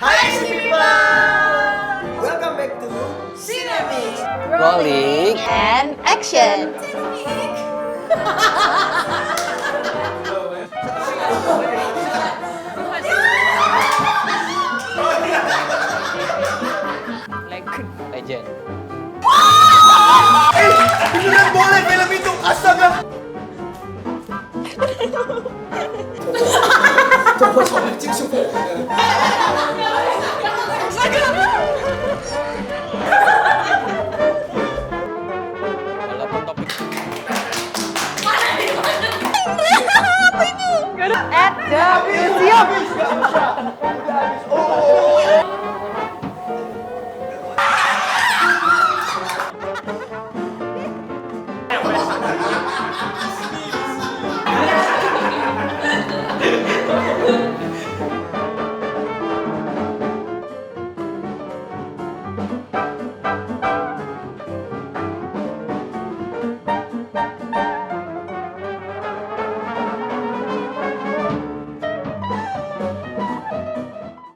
Hai UC People! Welcome back to CINEMIX. Rolling and action. Legend. Beneran boleh film itu, astaga! Coba cik